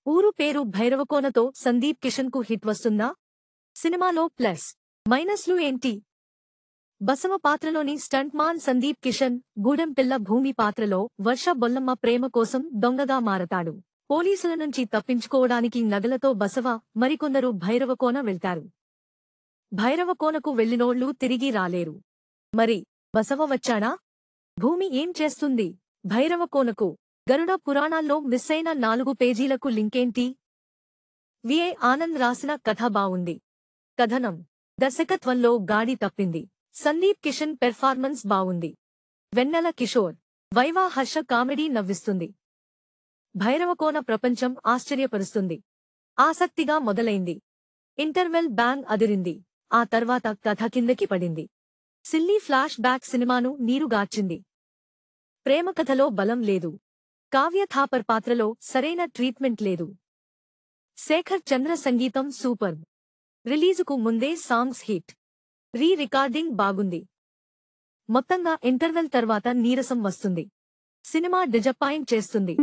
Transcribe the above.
ఊరు పేరు భైరవకోనతో సందీప్ కిషన్ కు హిట్ వస్తుందా? సినిమాలో ప్లస్ మైనస్లు ఏంటి? బసవ పాత్రలోని స్టంట్ మాన్ సందీప్ కిషన్, గూడెంపిల్ల భూమి పాత్రలో వర్ష బొల్లమ్మ ప్రేమ కోసం దొంగగా మారతాడు. పోలీసుల నుంచి తప్పించుకోవడానికి నగలతో బసవ, మరికొందరు భైరవకోన వెళ్తారు. భైరవకోనకు వెళ్లినోళ్లు తిరిగి రాలేరు. మరి బసవ వచ్చాడా? భూమి ఏం చేస్తుంది? భైరవకోనకు గరుడ పురాణాల్లో మిస్సైన 4 పేజీలకు లింకేంటి? విఐ ఆనంద్ రాసిన కథ బావుంది. కథనం, దర్శకత్వంలో గాడి తప్పింది. సందీప్ కిషన్ పెర్ఫార్మెన్స్ బావుంది. వెన్నెల కిషోర్, వైవా హర్ష కామెడీ నవ్విస్తుంది. భైరవకోన ప్రపంచం ఆశ్చర్యపరుస్తుంది. ఆసక్తిగా మొదలైంది. ఇంటర్వెల్ బ్యాంగ్ అదిరింది. ఆ తర్వాత కథ కిందకి పడింది. సిల్లీ ఫ్లాష్ బ్యాక్ సినిమాను నీరుగార్చింది. ప్రేమకథలో బలం లేదు. కావ్య థాపర్ పాత్రలో సరైన ట్రీట్మెంట్ లేదు. శేఖర్ చంద్ర సంగీతం సూపర్. రిలీజుకు ముందే సాంగ్స్ హిట్. రీ రికార్డింగ్ బాగుంది. మొత్తంగా ఇంటర్వెల్ తర్వాత నీరసం వస్తుంది. సినిమా డిజపాయింట్ చేస్తుంది.